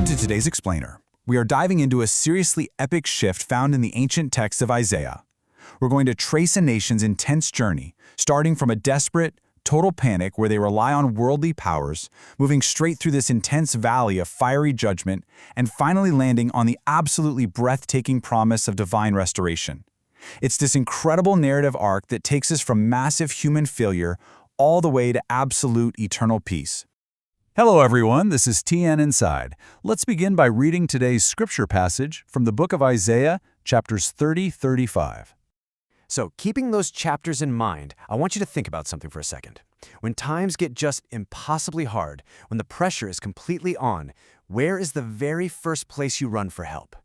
Welcome to today's Explainer. We are diving into a seriously epic shift found in the ancient texts of Isaiah. We're going to trace a nation's intense journey, starting from a desperate, total panic where they rely on worldly powers, moving straight through this intense valley of fiery judgment, and finally landing on the absolutely breathtaking promise of divine restoration. It's this incredible narrative arc that takes us from massive human failure all the way to absolute eternal peace. Hello everyone, this is TN Inside. Let's begin by reading today's scripture passage from the book of Isaiah, chapters 30-35. So, keeping those chapters in mind, I want you to think about something for a second. When times get just impossibly hard, when the pressure is completely on, where is the very first place you run for help?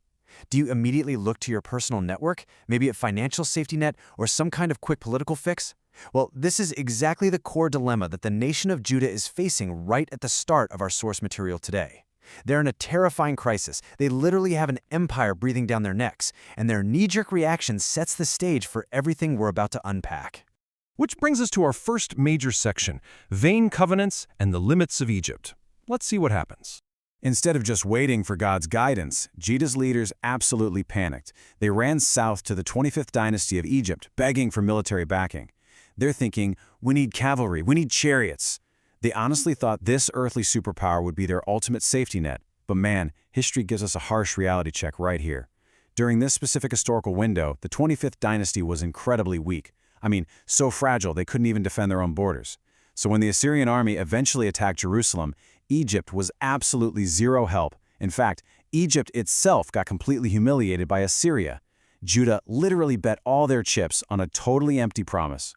Do you immediately look to your personal network, maybe a financial safety net or some kind of quick political fix? Well, this is exactly the core dilemma that the nation of Judah is facing right at the start of our source material today. They're in a terrifying crisis. They literally have an empire breathing down their necks, and their knee-jerk reaction sets the stage for everything we're about to unpack. Which brings us to our first major section, vain covenants and the limits of Egypt. Let's see what happens. Instead of just waiting for God's guidance, Judah's leaders absolutely panicked. They ran south to the 25th dynasty of Egypt, begging for military backing. They're thinking, we need cavalry, we need chariots. They honestly thought this earthly superpower would be their ultimate safety net. But man, history gives us a harsh reality check right here. During this specific historical window, the 25th dynasty was incredibly weak. I mean, so fragile they couldn't even defend their own borders. So when the Assyrian army eventually attacked Jerusalem, Egypt was absolutely zero help. In fact, Egypt itself got completely humiliated by Assyria. Judah literally bet all their chips on a totally empty promise.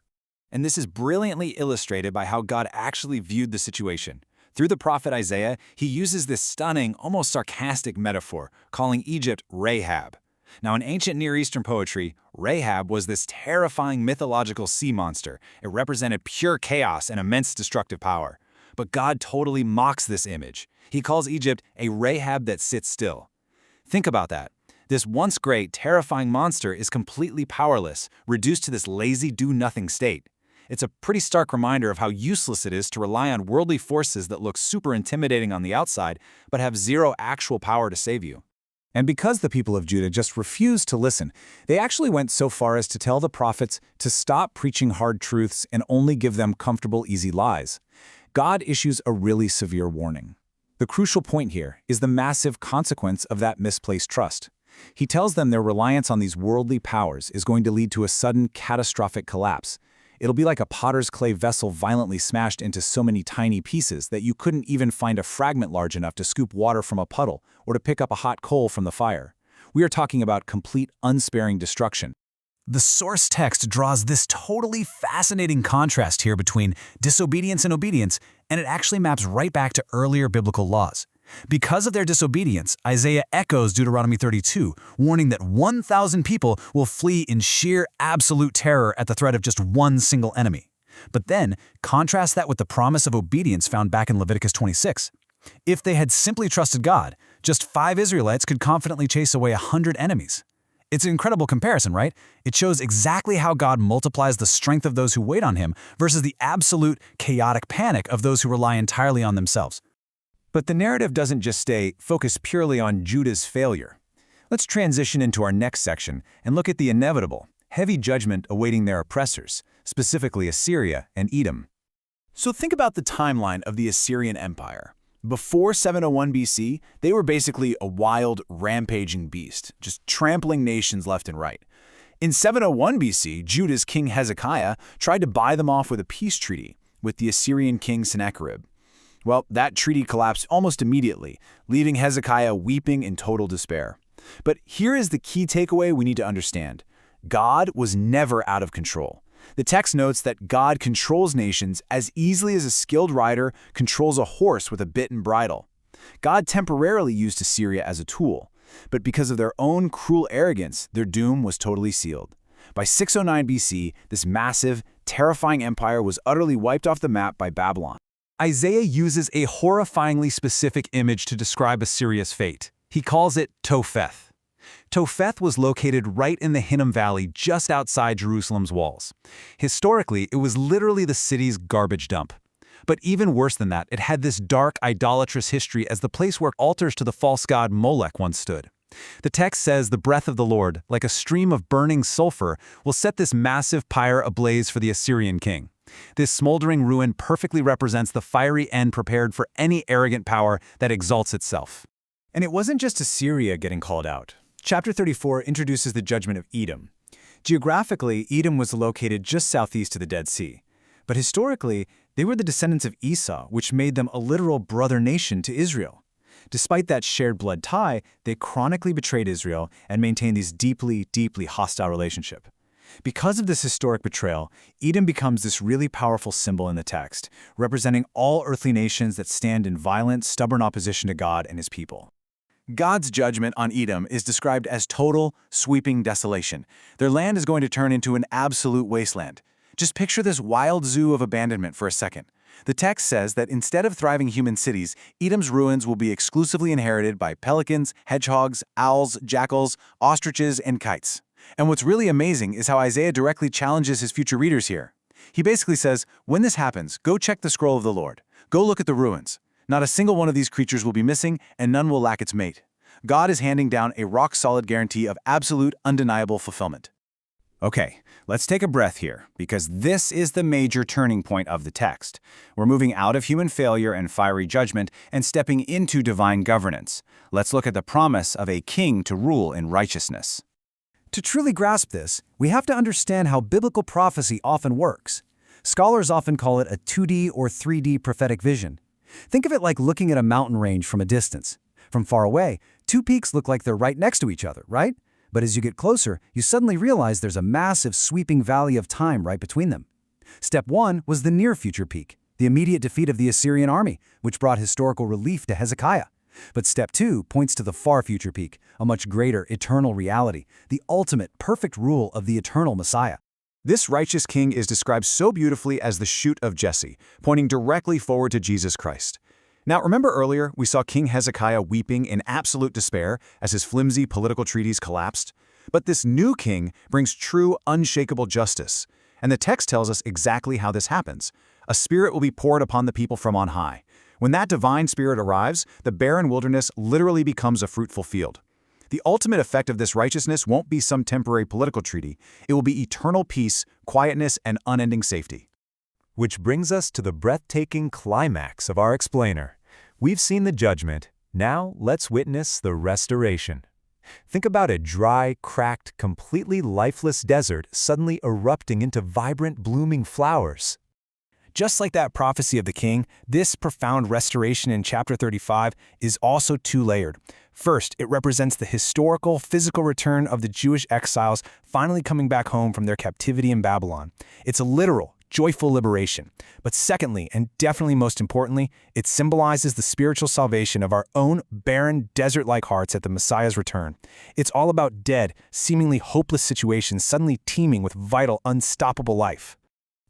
And this is brilliantly illustrated by how God actually viewed the situation. Through the prophet Isaiah, he uses this stunning, almost sarcastic metaphor, calling Egypt Rahab. Now, in ancient Near Eastern poetry, Rahab was this terrifying mythological sea monster. It represented pure chaos and immense destructive power. But God totally mocks this image. He calls Egypt a Rahab that sits still. Think about that. This once great, terrifying monster is completely powerless, reduced to this lazy, do-nothing state. It's a pretty stark reminder of how useless it is to rely on worldly forces that look super intimidating on the outside, but have zero actual power to save you. And because the people of Judah just refused to listen, they actually went so far as to tell the prophets to stop preaching hard truths and only give them comfortable, easy lies. God issues a really severe warning. The crucial point here is the massive consequence of that misplaced trust. He tells them their reliance on these worldly powers is going to lead to a sudden, catastrophic collapse. It'll be like a potter's clay vessel violently smashed into so many tiny pieces that you couldn't even find a fragment large enough to scoop water from a puddle or to pick up a hot coal from the fire. We are talking about complete, unsparing destruction. The source text draws this totally fascinating contrast here between disobedience and obedience, and it actually maps right back to earlier biblical laws. Because of their disobedience, Isaiah echoes Deuteronomy 32, warning that 1,000 people will flee in sheer absolute terror at the threat of just one single enemy. But then, contrast that with the promise of obedience found back in Leviticus 26. If they had simply trusted God, just 5 Israelites could confidently chase away 100 enemies. It's an incredible comparison, right? It shows exactly how God multiplies the strength of those who wait on Him versus the absolute, chaotic panic of those who rely entirely on themselves. But the narrative doesn't just stay focused purely on Judah's failure. Let's transition into our next section and look at the inevitable, heavy judgment awaiting their oppressors, specifically Assyria and Edom. So think about the timeline of the Assyrian Empire. Before 701 BC, they were basically a wild, rampaging beast, just trampling nations left and right. In 701 BC, Judah's king Hezekiah tried to buy them off with a peace treaty with the Assyrian king Sennacherib. Well, that treaty collapsed almost immediately, leaving Hezekiah weeping in total despair. But here is the key takeaway we need to understand. God was never out of control. The text notes that God controls nations as easily as a skilled rider controls a horse with a bit and bridle. God temporarily used Assyria as a tool, but because of their own cruel arrogance, their doom was totally sealed. By 609 BC, this massive, terrifying empire was utterly wiped off the map by Babylon. Isaiah uses a horrifyingly specific image to describe Assyria's fate. He calls it Topheth. Topheth was located right in the Hinnom Valley just outside Jerusalem's walls. Historically, it was literally the city's garbage dump. But even worse than that, it had this dark, idolatrous history as the place where altars to the false god Molech once stood. The text says the breath of the Lord, like a stream of burning sulfur, will set this massive pyre ablaze for the Assyrian king. This smoldering ruin perfectly represents the fiery end prepared for any arrogant power that exalts itself. And it wasn't just Assyria getting called out. Chapter 34 introduces the judgment of Edom. Geographically, Edom was located just southeast of the Dead Sea. But historically, they were the descendants of Esau, which made them a literal brother nation to Israel. Despite that shared blood tie, they chronically betrayed Israel and maintained this deeply, deeply hostile relationship. Because of this historic betrayal, Edom becomes this really powerful symbol in the text, representing all earthly nations that stand in violent, stubborn opposition to God and His people. God's judgment on Edom is described as total, sweeping desolation. Their land is going to turn into an absolute wasteland. Just picture this wild zoo of abandonment for a second. The text says that instead of thriving human cities, Edom's ruins will be exclusively inherited by pelicans, hedgehogs, owls, jackals, ostriches, and kites. And what's really amazing is how Isaiah directly challenges his future readers here. He basically says, when this happens, go check the scroll of the Lord. Go look at the ruins. Not a single one of these creatures will be missing, and none will lack its mate. God is handing down a rock-solid guarantee of absolute, undeniable fulfillment. Okay, let's take a breath here, because this is the major turning point of the text. We're moving out of human failure and fiery judgment and stepping into divine governance. Let's look at the promise of a king to rule in righteousness. To truly grasp this, we have to understand how biblical prophecy often works. Scholars often call it a 2D or 3D prophetic vision. Think of it like looking at a mountain range from a distance. From far away, two peaks look like they're right next to each other, right? But as you get closer, you suddenly realize there's a massive sweeping valley of time right between them. Step 1 was the near-future peak, the immediate defeat of the Assyrian army, which brought historical relief to Hezekiah. But Step 2 points to the far-future peak, a much greater eternal reality, the ultimate perfect rule of the eternal Messiah. This righteous king is described so beautifully as the shoot of Jesse, pointing directly forward to Jesus Christ. Now, remember earlier we saw King Hezekiah weeping in absolute despair as his flimsy political treaties collapsed? But this new king brings true, unshakable justice. And the text tells us exactly how this happens. A spirit will be poured upon the people from on high. When that divine spirit arrives, the barren wilderness literally becomes a fruitful field. The ultimate effect of this righteousness won't be some temporary political treaty. It will be eternal peace, quietness, and unending safety. Which brings us to the breathtaking climax of our explainer. We've seen the judgment. Now let's witness the restoration. Think about a dry, cracked, completely lifeless desert suddenly erupting into vibrant, blooming flowers. Just like that prophecy of the king, this profound restoration in chapter 35 is also two-layered. First, it represents the historical, physical return of the Jewish exiles finally coming back home from their captivity in Babylon. It's a literal, joyful liberation. But secondly, and definitely most importantly, it symbolizes the spiritual salvation of our own barren, desert-like hearts at the Messiah's return. It's all about dead, seemingly hopeless situations suddenly teeming with vital, unstoppable life.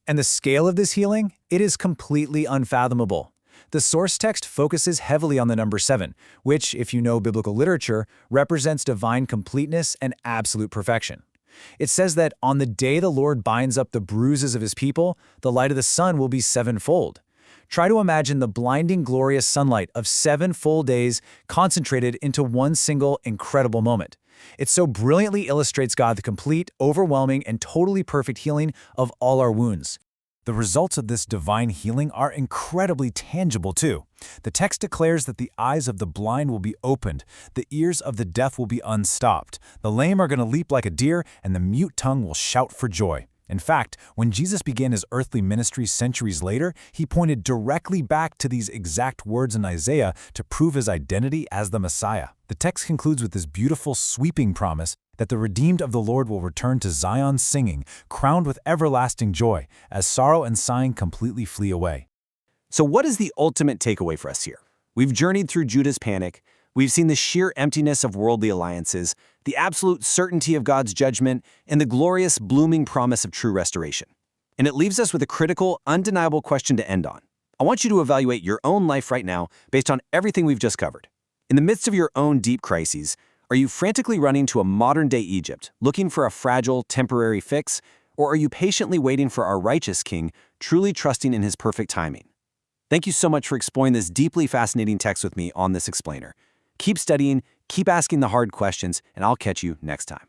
And the scale of this healing? It is completely unfathomable. The source text focuses heavily on the number 7, which, if you know biblical literature, represents divine completeness and absolute perfection. It says that on the day the Lord binds up the bruises of His people, the light of the sun will be sevenfold. Try to imagine the blinding, glorious sunlight of 7 full days concentrated into one single, incredible moment. It so brilliantly illustrates God the complete, overwhelming, and totally perfect healing of all our wounds. The results of this divine healing are incredibly tangible too. The text declares that the eyes of the blind will be opened, the ears of the deaf will be unstopped, the lame are going to leap like a deer, and the mute tongue will shout for joy. In fact, when Jesus began His earthly ministry centuries later, He pointed directly back to these exact words in Isaiah to prove His identity as the Messiah. The text concludes with this beautiful, sweeping promise that the redeemed of the Lord will return to Zion singing, crowned with everlasting joy, as sorrow and sighing completely flee away. So what is the ultimate takeaway for us here? We've journeyed through Judah's panic. We've seen the sheer emptiness of worldly alliances, the absolute certainty of God's judgment, and the glorious, blooming promise of true restoration. And it leaves us with a critical, undeniable question to end on. I want you to evaluate your own life right now based on everything we've just covered. In the midst of your own deep crises, are you frantically running to a modern-day Egypt, looking for a fragile, temporary fix, or are you patiently waiting for our righteous King, truly trusting in His perfect timing? Thank you so much for exploring this deeply fascinating text with me on this explainer. Keep studying, keep asking the hard questions, and I'll catch you next time.